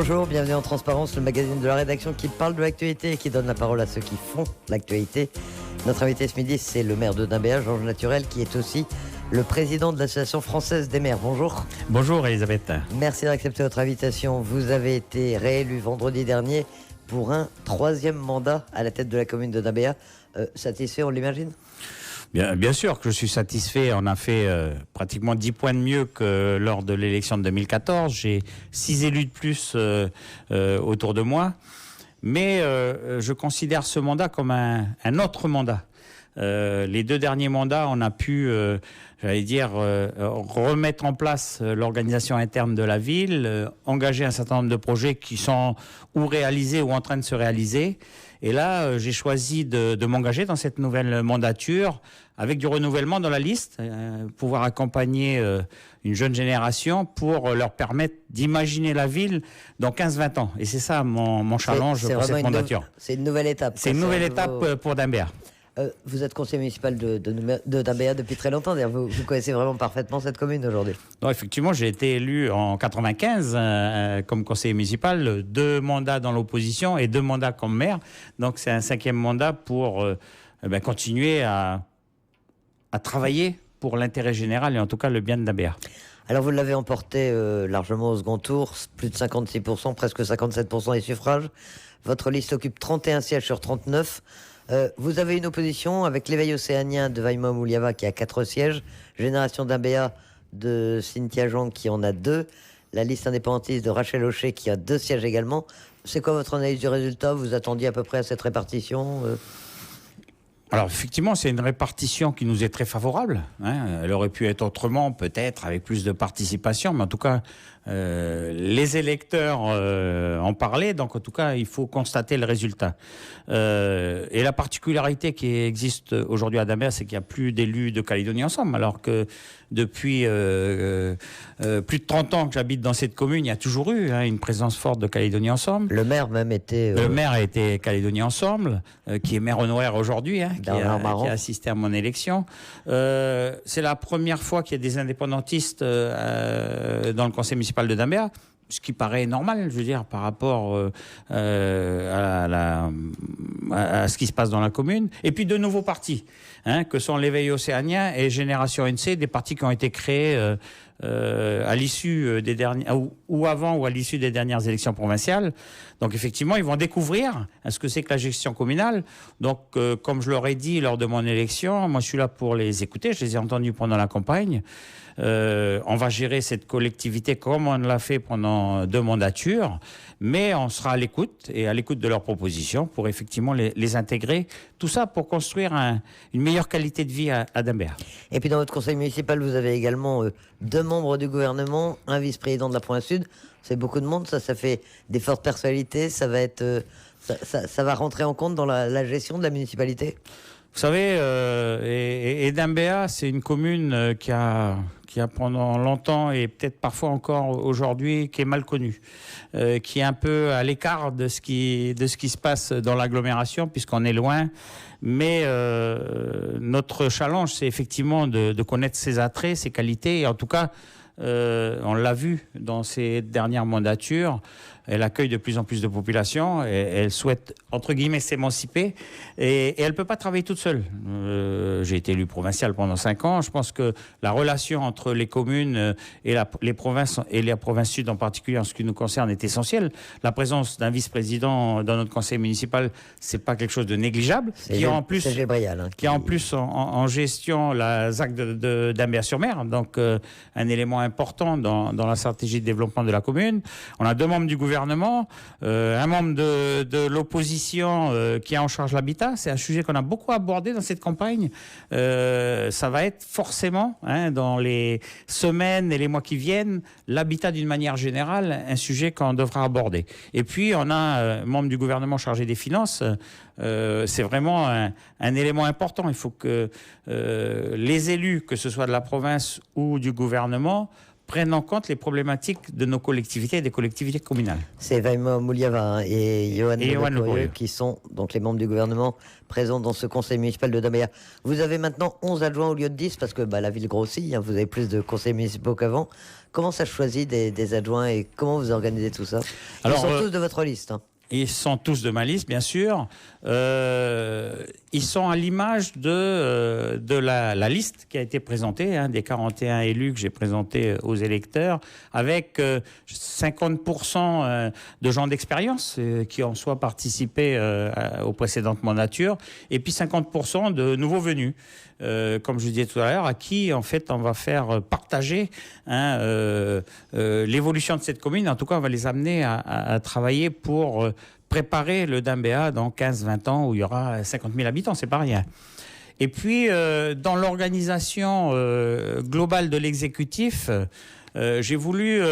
Bonjour, bienvenue en Transparence, le magazine de la rédaction qui parle de l'actualité et qui donne la parole à ceux qui font l'actualité. Notre invité ce midi, c'est le maire de Dimbéa, Georges Naturel, qui est aussi le président de l'Association française des maires. Bonjour. Bonjour Elisabeth. Merci d'accepter notre invitation. Vous avez été réélu vendredi dernier pour un 3e mandat à la tête de la commune de Dimbéa. Satisfait, on l'imagine ? Bien sûr que je suis satisfait. On a fait pratiquement 10 points de mieux que lors de l'élection de 2014. J'ai 6 élus de plus autour de moi. Mais je considère ce mandat comme un autre mandat. Les 2 derniers mandats, on a pu, remettre en place l'organisation interne de la ville, engager un certain nombre de projets qui sont ou réalisés ou en train de se réaliser. Et là, j'ai choisi de m'engager dans cette nouvelle mandature avec du renouvellement dans la liste, pouvoir accompagner une jeune génération pour leur permettre d'imaginer la ville dans 15-20 ans. Et c'est ça mon challenge pour cette mandature. C'est une nouvelle étape. C'est une nouvelle étape pour Dimbéa. Vous êtes conseiller municipal de Dimbéa depuis très longtemps. Vous connaissez vraiment parfaitement cette commune aujourd'hui. Non, effectivement, j'ai été élu en 95 comme conseiller municipal, 2 mandats dans l'opposition et 2 mandats comme maire. Donc c'est un 5e mandat pour continuer à travailler pour l'intérêt général et en tout cas le bien de Dimbéa. Alors vous l'avez emporté largement au second tour, plus de 56%, presque 57% des suffrages. Votre liste occupe 31 sièges sur 39. Vous avez une opposition avec l'éveil océanien de Vaima Mouliava qui a 4 sièges, Génération Dimbéa de Cynthia Jean qui en a 2, la liste indépendantiste de Rachel Hochet qui a 2 sièges également. C'est quoi votre analyse du résultat ? Vous attendiez à peu près à cette répartition Alors effectivement, c'est une répartition qui nous est très favorable. Elle aurait pu être autrement, peut-être avec plus de participation, mais en tout cas, les électeurs en parlaient. Donc en tout cas, il faut constater le résultat. Et la particularité qui existe aujourd'hui à Dimbéa, c'est qu'il n'y a plus d'élus de Calédonie Ensemble, alors que depuis plus de 30 ans que j'habite dans cette commune, il y a toujours eu une présence forte de Calédonie Ensemble. Le maire même était... Le maire a été Calédonie Ensemble, qui est maire honoraire aujourd'hui, qui a assisté à mon élection. C'est la première fois qu'il y a des indépendantistes dans le conseil municipal de Dimbéa, ce qui paraît normal, je veux dire, par rapport à ce qui se passe dans la commune. Et puis de nouveaux partis, que sont l'éveil océanien et Génération NC, des partis qui ont été créés à l'issue des dernières ou avant ou à l'issue des dernières élections provinciales. Donc effectivement, ils vont découvrir ce que c'est que la gestion communale. Donc comme je leur ai dit lors de mon élection, moi je suis là pour les écouter, je les ai entendus pendant la campagne. On va gérer cette collectivité comme on l'a fait pendant 2 mandatures, mais on sera à l'écoute et à l'écoute de leurs propositions pour effectivement les intégrer. Tout ça pour construire une meilleure qualité de vie à Dimbéa. Et puis dans votre conseil municipal, vous avez également 2 membres du gouvernement, un vice-président de la province sud. C'est beaucoup de monde, ça fait des fortes personnalités, ça va être, ça va rentrer en compte dans la gestion de la municipalité. Vous savez, et Dimbéa, c'est une commune qui a pendant longtemps et peut-être parfois encore aujourd'hui, qui est mal connue, qui est un peu à l'écart de ce qui se passe dans l'agglomération, puisqu'on est loin. Mais notre challenge, c'est effectivement de connaître ses attraits, ses qualités, et en tout cas, on l'a vu dans ces dernières mandatures. Elle accueille de plus en plus de population et elle souhaite, entre guillemets, s'émanciper et elle ne peut pas travailler toute seule. J'ai été élu provincial pendant 5 ans. Je pense que la relation entre les communes et les provinces et la province sud en particulier en ce qui nous concerne est essentielle. La présence d'un vice-président dans notre conseil municipal, c'est pas quelque chose de négligeable. Qui a en plus en gestion la ZAC de Dimbéa-sur-Mer, donc un élément important dans la stratégie de développement de la commune. On a 2 membres du gouvernement, un membre de l'opposition qui a en charge l'habitat. C'est un sujet qu'on a beaucoup abordé dans cette campagne. Ça va être forcément, dans les semaines et les mois qui viennent, l'habitat d'une manière générale, un sujet qu'on devra aborder. Et puis, on a un membre du gouvernement chargé des finances. C'est vraiment un élément important. Il faut que les élus, que ce soit de la province ou du gouvernement, prennent en compte les problématiques de nos collectivités et des collectivités communales. C'est Vaima Mouliava et Johan Le Courrieux qui sont donc les membres du gouvernement présents dans ce conseil municipal de Dambéa. Vous avez maintenant 11 adjoints au lieu de 10 parce que la ville grossit, vous avez plus de conseils municipaux qu'avant. Comment ça choisit des adjoints et comment vous organisez tout ça? Ils sont tous de votre liste. Ils sont tous de ma liste, bien sûr. Ils sont à l'image de la liste qui a été présentée, des 41 élus que j'ai présentés aux électeurs, avec 50% de gens d'expérience qui ont soit participé aux précédentes mandatures, et puis 50% de nouveaux venus. Comme je disais tout à l'heure, à qui en fait on va faire partager l'évolution de cette commune. En tout cas, on va les amener à travailler pour préparer le Dambéa dans 15-20 ans où il y aura 50 000 habitants, c'est pas rien. Et puis, dans l'organisation globale de l'exécutif, j'ai voulu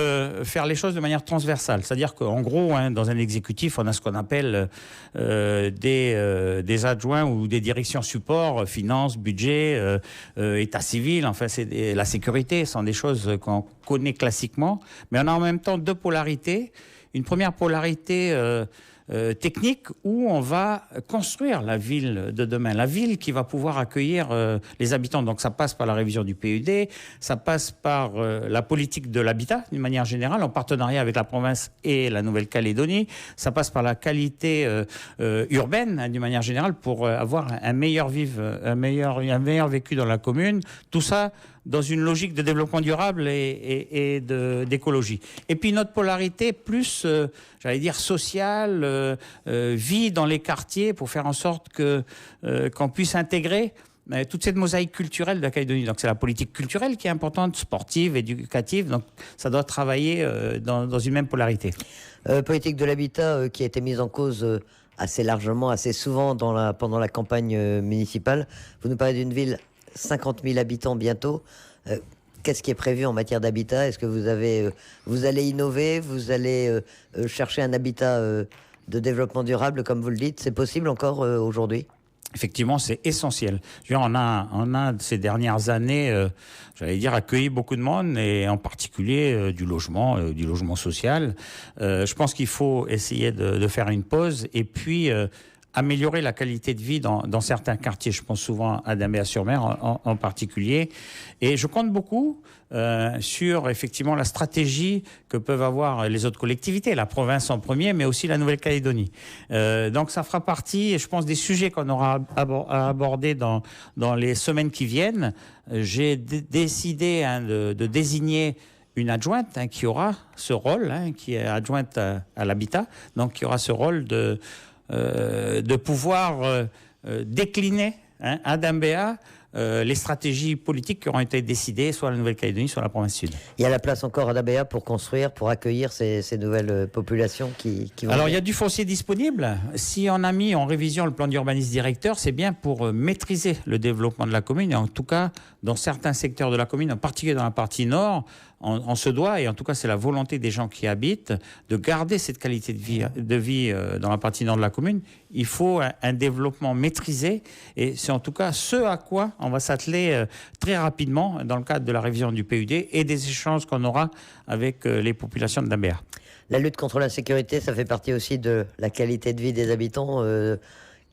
faire les choses de manière transversale. C'est-à-dire qu'en gros, dans un exécutif, on a ce qu'on appelle des adjoints ou des directions support, finances, budget, état civil, enfin, c'est la sécurité, ce sont des choses qu'on connaît classiquement. Mais on a en même temps deux polarités. Une première polarité technique où on va construire la ville de demain, la ville qui va pouvoir accueillir les habitants. Donc ça passe par la révision du PUD, ça passe par la politique de l'habitat d'une manière générale, en partenariat avec la province et la Nouvelle-Calédonie. Ça passe par la qualité urbaine d'une manière générale pour avoir un meilleur vécu dans la commune. Tout ça dans une logique de développement durable et d'écologie. Et puis notre polarité plus, j'allais dire, sociale, vie dans les quartiers pour faire en sorte qu'on puisse intégrer toute cette mosaïque culturelle de la Calédonie. Donc c'est la politique culturelle qui est importante, sportive, éducative, donc ça doit travailler dans une même polarité. Politique de l'habitat qui a été mise en cause assez largement, assez souvent pendant la campagne municipale. Vous nous parlez d'une ville 50 000 habitants bientôt. Qu'est-ce qui est prévu en matière d'habitat? Est-ce que vous allez innover? Vous allez chercher un habitat de développement durable, comme vous le dites? C'est possible encore aujourd'hui? Effectivement, c'est essentiel. On a ces dernières années, j'allais dire, accueilli beaucoup de monde, et en particulier du logement social. Je pense qu'il faut essayer de faire une pause et puis améliorer la qualité de vie dans certains quartiers. Je pense souvent à Dambéa-sur-Mer en particulier. Et je compte beaucoup sur effectivement la stratégie que peuvent avoir les autres collectivités, la province en premier, mais aussi la Nouvelle-Calédonie. Donc ça fera partie, je pense, des sujets qu'on aura à aborder dans les semaines qui viennent. J'ai décidé de désigner une adjointe qui aura ce rôle, qui est adjointe à l'habitat, donc qui aura ce rôle de pouvoir décliner à Dambéa les stratégies politiques qui auront été décidées soit à la Nouvelle-Calédonie, soit à la province sud. Il y a la place encore à Dambéa pour construire, pour accueillir ces nouvelles populations qui vont... Alors, il y a du foncier disponible. Si on a mis en révision le plan d'urbanisme directeur, c'est bien pour maîtriser le développement de la commune. Et en tout cas, dans certains secteurs de la commune, en particulier dans la partie nord, on se doit, et en tout cas c'est la volonté des gens qui y habitent, de garder cette qualité de vie dans la partie nord de la commune. Il faut un développement maîtrisé, et c'est en tout cas ce à quoi on va s'atteler très rapidement dans le cadre de la révision du PUD et des échanges qu'on aura avec les populations de Dambéa. La lutte contre l'insécurité, ça fait partie aussi de la qualité de vie des habitants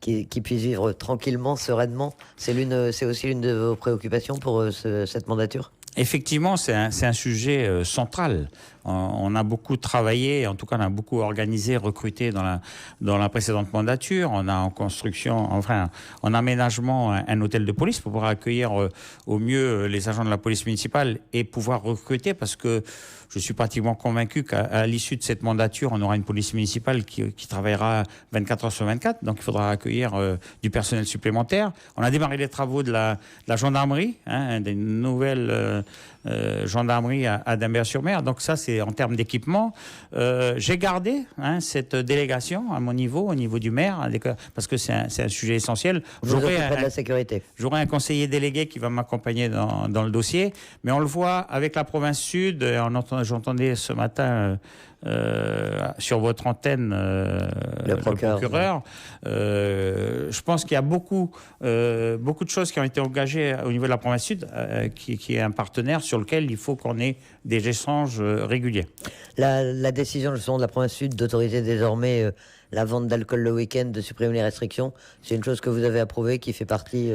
qui puissent vivre tranquillement, sereinement. C'est aussi l'une de vos préoccupations pour cette mandature? Effectivement, c'est un sujet central. On a beaucoup travaillé, en tout cas on a beaucoup organisé, recruté dans la précédente mandature. On a en construction, enfin en aménagement, un hôtel de police pour pouvoir accueillir au mieux les agents de la police municipale et pouvoir recruter, parce que je suis pratiquement convaincu qu'à l'issue de cette mandature, on aura une police municipale qui travaillera 24 heures sur 24. Donc il faudra accueillir du personnel supplémentaire. On a démarré les travaux de la gendarmerie, des nouvelles gendarmerie à Dambéa-sur-Mer. Donc ça, c'est en termes d'équipement. J'ai gardé cette délégation à mon niveau, au niveau du maire, parce que c'est un sujet essentiel. J'aurai de la sécurité. J'aurai un conseiller délégué qui va m'accompagner dans le dossier. Mais on le voit avec la province sud. J'entendais ce matin sur votre antenne le procureur. Je pense qu'il y a beaucoup de choses qui ont été engagées au niveau de la province sud, qui est un partenaire sur lequel il faut qu'on ait des échanges réguliers. La décision justement de la province sud d'autoriser désormais la vente d'alcool le week-end, de supprimer les restrictions, c'est une chose que vous avez approuvée, qui fait partie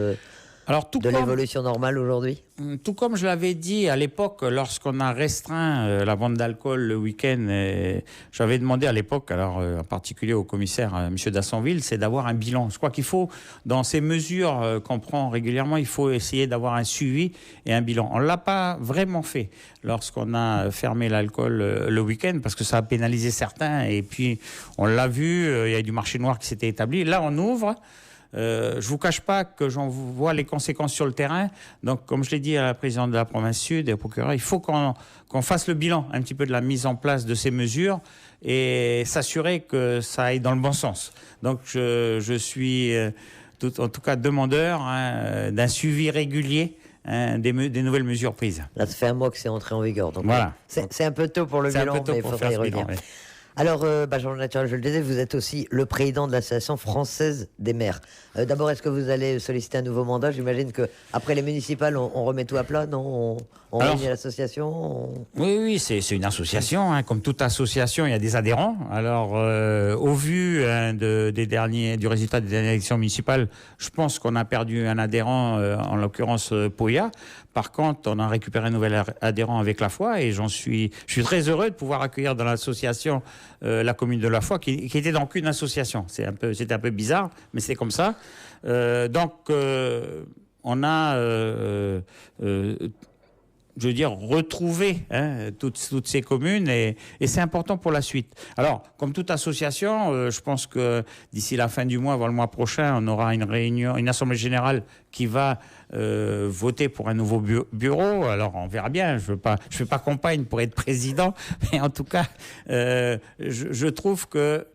de l'évolution normale aujourd'hui? Tout comme je l'avais dit à l'époque, lorsqu'on a restreint la vente d'alcool le week-end, j'avais demandé à l'époque, alors en particulier au commissaire M. Dassonville, c'est d'avoir un bilan. Je crois qu'il faut, dans ces mesures qu'on prend régulièrement, il faut essayer d'avoir un suivi et un bilan. On ne l'a pas vraiment fait lorsqu'on a fermé l'alcool le week-end, parce que ça a pénalisé certains, et puis on l'a vu, il y a du marché noir qui s'était établi. Là, on ouvre. Je ne vous cache pas que j'en vois les conséquences sur le terrain. Donc, comme je l'ai dit à la présidente de la province sud et au procureur, il faut qu'on fasse le bilan un petit peu de la mise en place de ces mesures et s'assurer que ça aille dans le bon sens. Donc, je suis en tout cas demandeur d'un suivi régulier des nouvelles mesures prises. Là, ça fait un mois que c'est entré en vigueur. Donc voilà. C'est un peu tôt pour le bilan, mais il faudrait y revenir. Oui. Alors, Jean Naturel, je le disais, vous êtes aussi le président de l'Association française des maires. D'abord, est-ce que vous allez solliciter un nouveau mandat? J'imagine qu'après les municipales, on remet tout à plat, non? On réunit l'association Oui, c'est une association. Comme toute association, il y a des adhérents. Alors, au vu du résultat des dernières élections municipales, je pense qu'on a perdu un adhérent, en l'occurrence Poya. Par contre, on a récupéré un nouvel adhérent avec La Foi et je suis très heureux de pouvoir accueillir dans l'association la commune de La Foi qui était donc une association. C'était un peu bizarre, mais c'est comme ça. On a, je veux dire, retrouvé toutes ces communes et c'est important pour la suite. Alors, comme toute association, je pense que d'ici la fin du mois, voire le mois prochain, on aura une assemblée générale qui va voter pour un nouveau bureau. Alors, on verra bien. Je fais pas campagne pour être président, mais en tout cas, je trouve que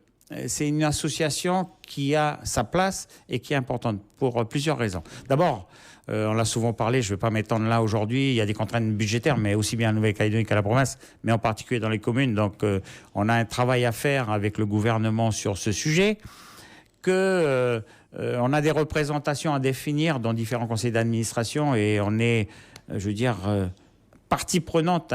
c'est une association qui a sa place et qui est importante pour plusieurs raisons. D'abord, on l'a souvent parlé, je ne vais pas m'étendre là aujourd'hui, il y a des contraintes budgétaires, mais aussi bien en Nouvelle-Calédonie qu'à la province, mais en particulier dans les communes. Donc, on a un travail à faire avec le gouvernement sur ce sujet, on a des représentations à définir dans différents conseils d'administration et on est, je veux dire, partie prenante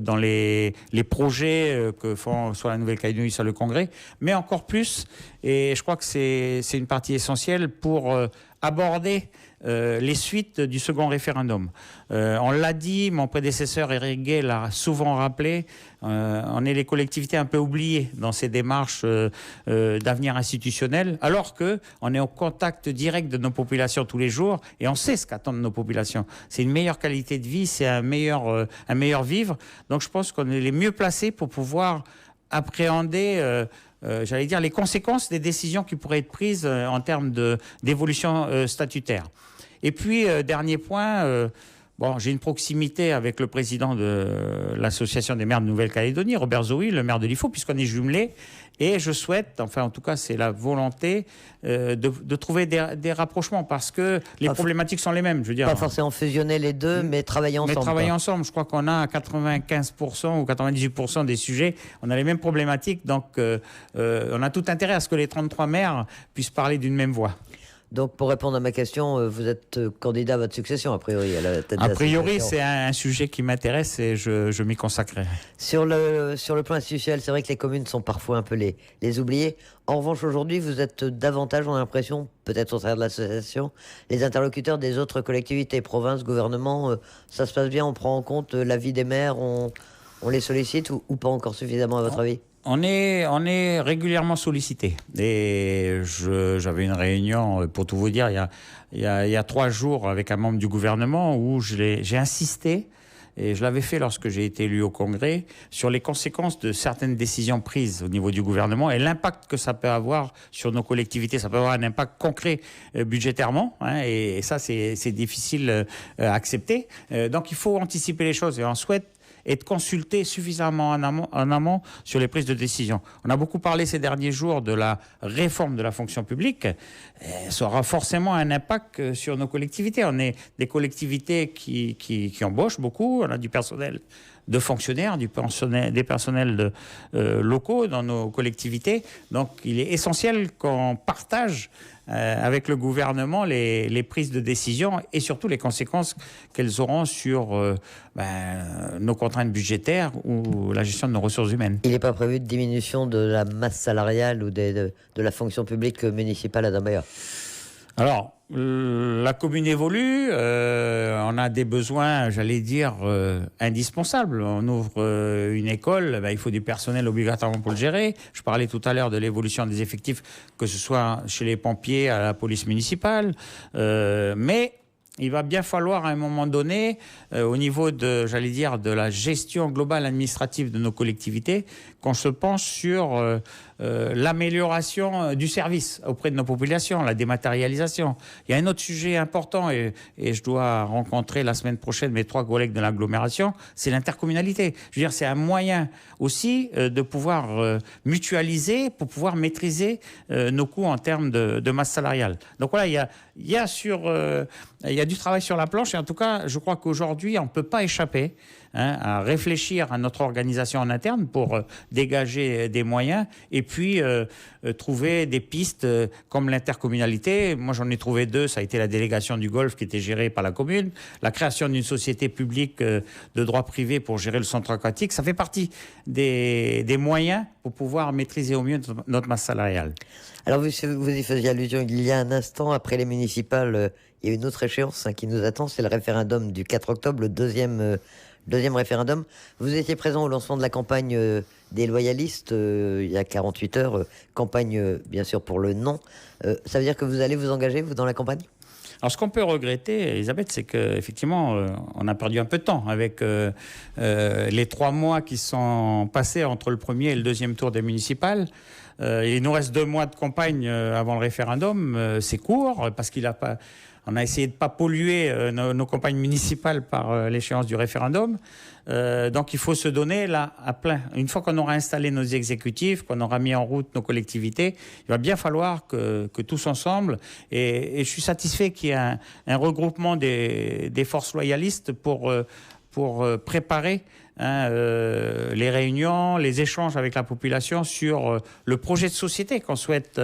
dans les projets que font soit la Nouvelle-Calédonie, soit le Congrès, mais encore plus, et je crois que c'est une partie essentielle pour aborder les suites du second référendum. On l'a dit, mon prédécesseur Éric Gay l'a souvent rappelé, on est les collectivités un peu oubliées dans ces démarches d'avenir institutionnel, alors qu'on est en contact direct de nos populations tous les jours et on sait ce qu'attendent nos populations. C'est une meilleure qualité de vie, c'est un meilleur vivre. Donc je pense qu'on est les mieux placés pour pouvoir appréhender j'allais dire, les conséquences des décisions qui pourraient être prises en termes d'évolution statutaire. Et puis, dernier point, j'ai une proximité avec le président de l'Association des maires de Nouvelle-Calédonie, Robert Zoï, le maire de l'IFO, puisqu'on est jumelés. Et je souhaite, enfin en tout cas c'est la volonté, de trouver des rapprochements parce que les problématiques sont les mêmes. Je veux dire, pas forcément fusionner les deux, mais travailler ensemble. Mais travailler ensemble. Je crois qu'on a 95% ou 98% des sujets, on a les mêmes problématiques. Donc on a tout intérêt à ce que les 33 maires puissent parler d'une même voix. Donc, pour répondre à ma question, vous êtes candidat à votre succession, a priori, à la tête de l'association. A priori, c'est un sujet qui m'intéresse et je m'y consacrerai. Sur le plan institutionnel, c'est vrai que les communes sont parfois un peu les oubliées. En revanche, aujourd'hui, vous êtes davantage, on a l'impression, peut-être au travers de l'association, les interlocuteurs des autres collectivités, provinces, gouvernements. Ça se passe bien, on prend en compte l'avis des maires, on les sollicite ou pas encore suffisamment, à votre avis ? On est régulièrement sollicité. Et j'avais une réunion, pour tout vous dire, il y a 3 jours avec un membre du gouvernement où j'ai insisté, et je l'avais fait lorsque j'ai été élu au Congrès, sur les conséquences de certaines décisions prises au niveau du gouvernement et l'impact que ça peut avoir sur nos collectivités. Ça peut avoir un impact concret budgétairement, et ça, c'est difficile à accepter. Donc, il faut anticiper les choses et on souhaite être consulté suffisamment en amont sur les prises de décision. On a beaucoup parlé ces derniers jours de la réforme de la fonction publique. Ça aura forcément un impact sur nos collectivités. On est des collectivités qui embauchent beaucoup. On a du personnel de fonctionnaires, des personnels locaux dans nos collectivités. Donc il est essentiel qu'on partage avec le gouvernement les prises de décision et surtout les conséquences qu'elles auront sur nos contraintes budgétaires ou la gestion de nos ressources humaines. Il n'est pas prévu de diminution de la masse salariale ou de la fonction publique municipale à Dambéa? Alors, la commune évolue, on a des besoins, j'allais dire, indispensables. On ouvre une école, il faut du personnel obligatoirement pour le gérer. Je parlais tout à l'heure de l'évolution des effectifs, que ce soit chez les pompiers, à la police municipale. Mais il va bien falloir à un moment donné, au niveau de la gestion globale administrative de nos collectivités, qu'on se penche sur l'amélioration du service auprès de nos populations, la dématérialisation. Il y a un autre sujet important et je dois rencontrer la semaine prochaine mes 3 collègues de l'agglomération, c'est l'intercommunalité. Je veux dire, c'est un moyen aussi de pouvoir mutualiser pour pouvoir maîtriser nos coûts en termes de masse salariale. Donc voilà, il y a du travail sur la planche et en tout cas, je crois qu'aujourd'hui, on ne peut pas échapper à réfléchir à notre organisation en interne pour dégager des moyens et puis trouver des pistes comme l'intercommunalité. Moi, j'en ai trouvé 2. Ça a été la délégation du Golfe qui était gérée par la commune, la création d'une société publique de droit privé pour gérer le centre aquatique. Ça fait partie des moyens pour pouvoir maîtriser au mieux notre masse salariale. Alors, vous y faisiez allusion il y a un instant, après les municipales, il y a une autre échéance qui nous attend, c'est le référendum du 4 octobre, le deuxième référendum. Vous étiez présent au lancement de la campagne des loyalistes il y a 48 heures, campagne bien sûr pour le non. Ça veut dire que vous allez vous engager, vous, dans la campagne ? Alors, ce qu'on peut regretter, Elisabeth, c'est qu'effectivement, on a perdu un peu de temps avec les 3 mois qui sont passés entre le premier et le deuxième tour des municipales. Il nous reste 2 mois de campagne avant le référendum. C'est court parce on a essayé de ne pas polluer nos campagnes municipales par l'échéance du référendum. Donc il faut se donner là à plein. Une fois qu'on aura installé nos exécutifs, qu'on aura mis en route nos collectivités, il va bien falloir que tous ensemble, et je suis satisfait qu'il y ait un regroupement des forces loyalistes pour préparer les réunions, les échanges avec la population sur le projet de société qu'on souhaite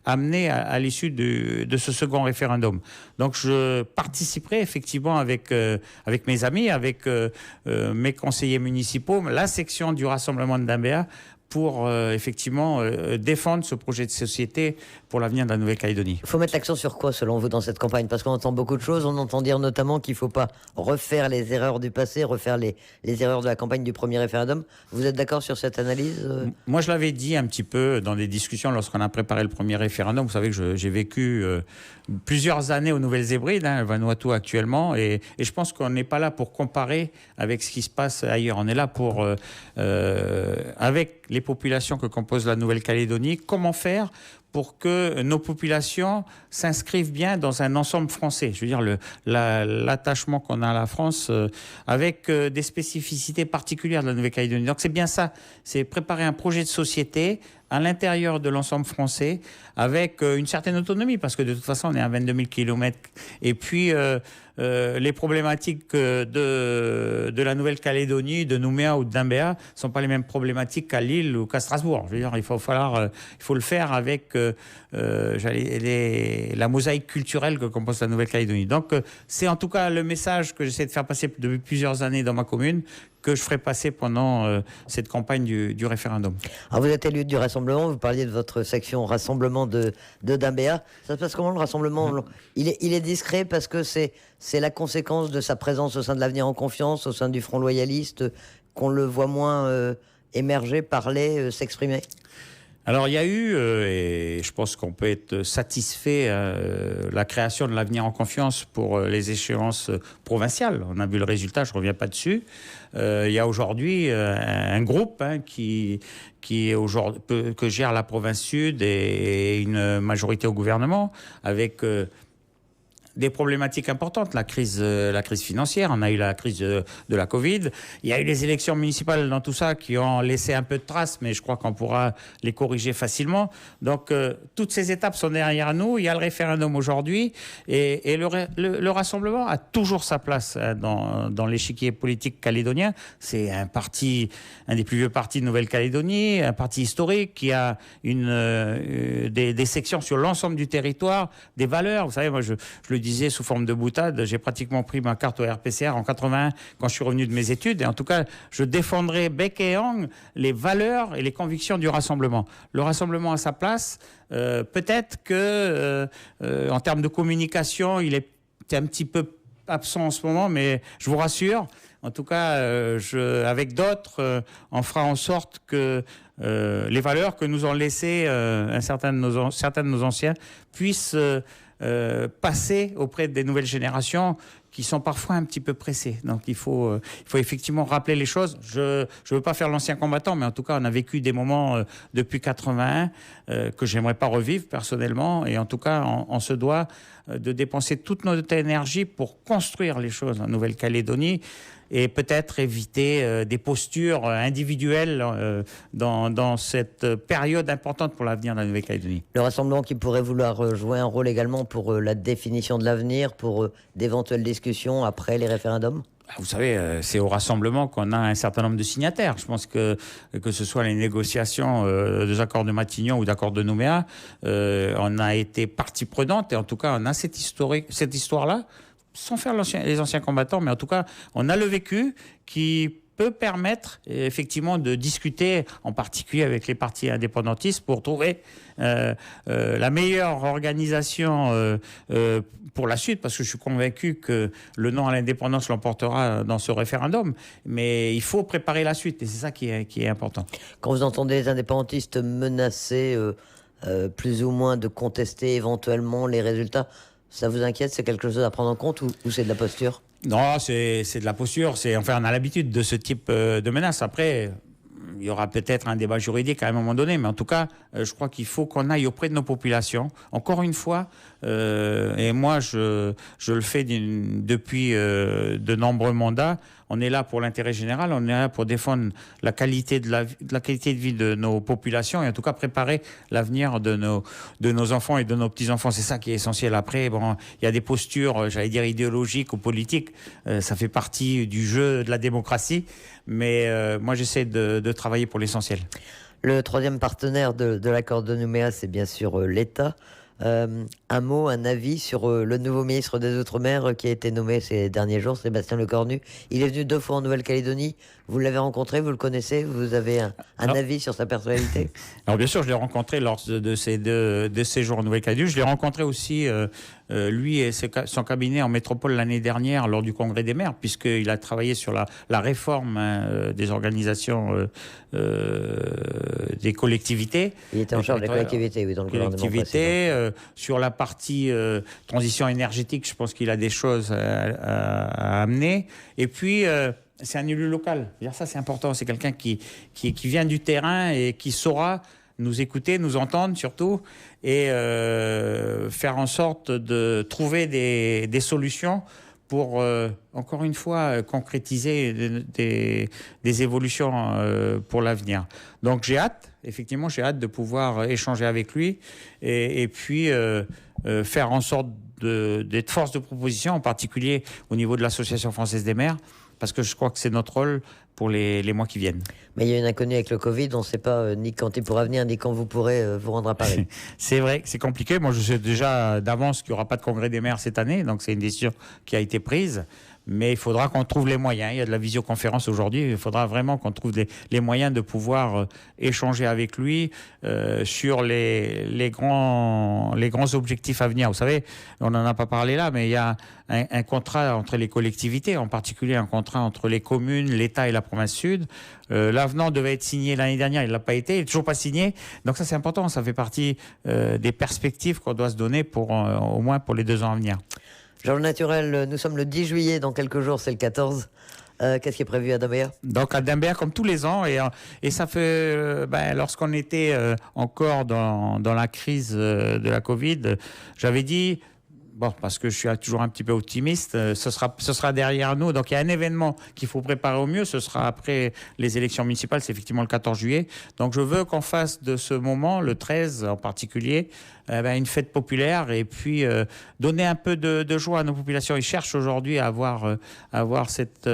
amener à l'issue de ce second référendum. Donc je participerai effectivement avec mes amis, avec mes conseillers municipaux, la section du rassemblement de Dambéa, pour effectivement défendre ce projet de société pour l'avenir de la Nouvelle-Calédonie. Il faut mettre l'accent sur quoi, selon vous, dans cette campagne? Parce qu'on entend beaucoup de choses. On entend dire notamment qu'il ne faut pas refaire les erreurs du passé, refaire les erreurs de la campagne du premier référendum. Vous êtes d'accord sur cette analyse? Moi, je l'avais dit un petit peu dans des discussions lorsqu'on a préparé le premier référendum. Vous savez que j'ai vécu plusieurs années aux Nouvelles-Hébrides, Vanuatu actuellement, et je pense qu'on n'est pas là pour comparer avec ce qui se passe ailleurs. On est là pour, avec les populations que compose la Nouvelle-Calédonie, comment faire pour que nos populations s'inscrivent bien dans un ensemble français. Je veux dire, l'attachement qu'on a à la France avec des spécificités particulières de la Nouvelle-Calédonie. Donc c'est bien ça, c'est préparer un projet de société à l'intérieur de l'ensemble français avec une certaine autonomie, parce que de toute façon on est à 22 000 km. Et puis les problématiques de la Nouvelle-Calédonie, de Nouméa ou de Dambéa ne sont pas les mêmes problématiques qu'à Lille ou qu'à Strasbourg. Je veux dire, il faut le faire avec la mosaïque culturelle que compose la Nouvelle-Calédonie. Donc c'est en tout cas le message que j'essaie de faire passer depuis plusieurs années dans ma commune, que je ferai passer pendant cette campagne du référendum. Alors vous êtes élu du rassemblement, vous parliez de votre section rassemblement de Dambéa. Ça se passe comment, le rassemblement? Il est discret parce que c'est la conséquence de sa présence au sein de l'Avenir en Confiance, au sein du Front Loyaliste, qu'on le voit moins émerger, parler, s'exprimer? Alors il y a eu, et je pense qu'on peut être satisfait, la création de l'Avenir en Confiance pour les échéances provinciales. On a vu le résultat, je ne reviens pas dessus. Il y a aujourd'hui un groupe que gère la province sud et une majorité au gouvernement, avec des problématiques importantes. La crise financière, on a eu la crise de la Covid. Il y a eu les élections municipales dans tout ça qui ont laissé un peu de traces, mais je crois qu'on pourra les corriger facilement. Donc, toutes ces étapes sont derrière nous. Il y a le référendum aujourd'hui et le rassemblement a toujours sa place dans l'échiquier politique calédonien. C'est un des plus vieux partis de Nouvelle-Calédonie, un parti historique qui a des sections sur l'ensemble du territoire, des valeurs. Vous savez, moi, je le disais sous forme de boutade, j'ai pratiquement pris ma carte au RPCR en 81 quand je suis revenu de mes études. Et en tout cas, je défendrai bec et ongles les valeurs et les convictions du rassemblement. Le rassemblement a sa place. Peut-être que, en termes de communication, il est un petit peu absent en ce moment, mais je vous rassure. En tout cas, avec d'autres, on fera en sorte que les valeurs que nous ont laissées certains de nos anciens puissent passer auprès des nouvelles générations qui sont parfois un petit peu pressées. Donc il faut effectivement rappeler les choses. Je veux pas faire l'ancien combattant, mais en tout cas on a vécu des moments depuis 81 que j'aimerais pas revivre personnellement. Et en tout cas on se doit de dépenser toute notre énergie pour construire les choses en Nouvelle-Calédonie et peut-être éviter des postures individuelles dans cette période importante pour l'avenir de la Nouvelle-Calédonie. Le rassemblement qui pourrait vouloir jouer un rôle également pour la définition de l'avenir, pour d'éventuelles discussions après les référendums ? Vous savez, c'est au rassemblement qu'on a un certain nombre de signataires. Je pense que ce soit les négociations des accords de Matignon ou d'accords de Nouméa, on a été partie prenante et en tout cas on a cette histoire-là, sans faire les anciens combattants, mais en tout cas, on a le vécu qui peut permettre effectivement de discuter, en particulier avec les partis indépendantistes, pour trouver la meilleure organisation pour la suite, parce que je suis convaincu que le non à l'indépendance l'emportera dans ce référendum, mais il faut préparer la suite, et c'est ça qui est important. Quand vous entendez les indépendantistes menacer plus ou moins de contester éventuellement les résultats, ça vous inquiète? C'est quelque chose à prendre en compte ou c'est de la posture? Non, c'est de la posture. Enfin, on a l'habitude de ce type de menace. Après, il y aura peut-être un débat juridique à un moment donné, mais en tout cas, je crois qu'il faut qu'on aille auprès de nos populations. Encore une fois, et moi, je le fais depuis de nombreux mandats. On est là pour l'intérêt général, on est là pour défendre la qualité de vie de nos populations et en tout cas préparer l'avenir de nos enfants et de nos petits-enfants. C'est ça qui est essentiel. Après, bon, il y a des postures, j'allais dire idéologiques ou politiques, ça fait partie du jeu de la démocratie, mais moi j'essaie de travailler pour l'essentiel. Le troisième partenaire de l'accord de Nouméa, c'est bien sûr l'État. Un mot, un avis sur le nouveau ministre des Outre-mer qui a été nommé ces derniers jours, Sébastien Lecornu. Il est venu 2 fois en Nouvelle-Calédonie. Vous l'avez rencontré, vous le connaissez, vous avez un avis sur sa personnalité? Alors bien sûr, je l'ai rencontré lors de ces deux séjours en Nouvelle-Calédonie. Je l'ai rencontré aussi, lui et son cabinet en métropole l'année dernière lors du Congrès des maires, puisqu'il a travaillé sur la réforme des organisations des collectivités. Il était en charge des collectivités, oui, dans le gouvernement précédent. Sur la partie transition énergétique, je pense qu'il a des choses à amener. Et puis, c'est un élu local. Ça, c'est important. C'est quelqu'un qui vient du terrain et qui saura nous écouter, nous entendre surtout, et faire en sorte de trouver des solutions pour, encore une fois, concrétiser des évolutions pour l'avenir. Donc j'ai hâte de pouvoir échanger avec lui et puis faire en sorte d'être force de proposition, en particulier au niveau de l'Association française des maires, parce que je crois que c'est notre rôle pour les mois qui viennent. Mais il y a une inconnue avec le Covid, on ne sait pas ni quand il pourra venir, ni quand vous pourrez vous rendre à Paris. C'est vrai que c'est compliqué. Moi, je sais déjà d'avance qu'il n'y aura pas de congrès des maires cette année, donc c'est une décision qui a été prise. Mais il faudra qu'on trouve les moyens. Il y a de la visioconférence aujourd'hui. Il faudra vraiment qu'on trouve les moyens de pouvoir échanger avec lui sur les grands objectifs à venir. Vous savez, on n'en a pas parlé là, mais il y a un contrat entre les collectivités, en particulier un contrat entre les communes, l'État et la province sud. L'avenant devait être signé l'année dernière, il ne l'a pas été, il n'est toujours pas signé. Donc ça, c'est important. Ça fait partie des perspectives qu'on doit se donner au moins pour les 2 ans à venir. Georges Naturel, nous sommes le 10 juillet, dans quelques jours, c'est le 14. Qu'est-ce qui est prévu à Dambéa? Donc à Dambéa, comme tous les ans, et ça fait, lorsqu'on était encore dans la crise de la Covid, j'avais dit, Bon, parce que je suis toujours un petit peu optimiste, ce sera derrière nous. Donc il y a un événement qu'il faut préparer au mieux, ce sera après les élections municipales, c'est effectivement le 14 juillet. Donc je veux qu'on fasse de ce moment, le 13 en particulier, une fête populaire et puis donner un peu de joie à nos populations. Ils cherchent aujourd'hui à avoir cette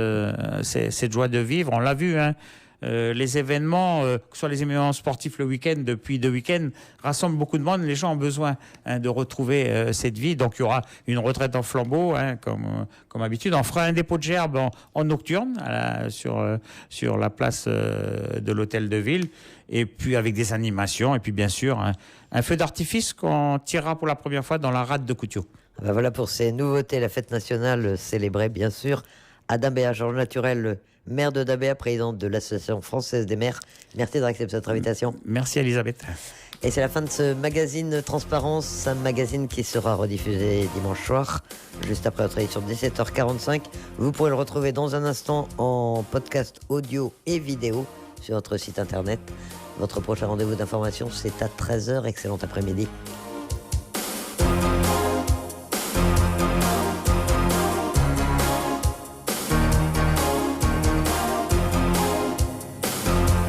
joie de vivre. On l'a vu, hein. Les événements, que ce soit les événements sportifs le week-end, depuis 2 week-ends, rassemblent beaucoup de monde. Les gens ont besoin de retrouver cette vie. Donc il y aura une retraite en flambeau, comme habitude. On fera un dépôt de gerbes en nocturne sur la place de l'hôtel de ville. Et puis avec des animations. Et puis bien sûr, un feu d'artifice qu'on tirera pour la première fois dans la rade de Coutiot. Voilà pour ces nouveautés. La fête nationale célébrée, bien sûr. Adam Béat, Georges Naturel, maire de Dabéa, président de l'Association française des maires. Merci d'avoir accepté cette invitation. Merci Elisabeth. Et c'est la fin de ce magazine Transparence, un magazine qui sera rediffusé dimanche soir, juste après notre édition de 17h45. Vous pourrez le retrouver dans un instant en podcast audio et vidéo sur notre site internet. Votre prochain rendez-vous d'information, c'est à 13h. Excellent après-midi.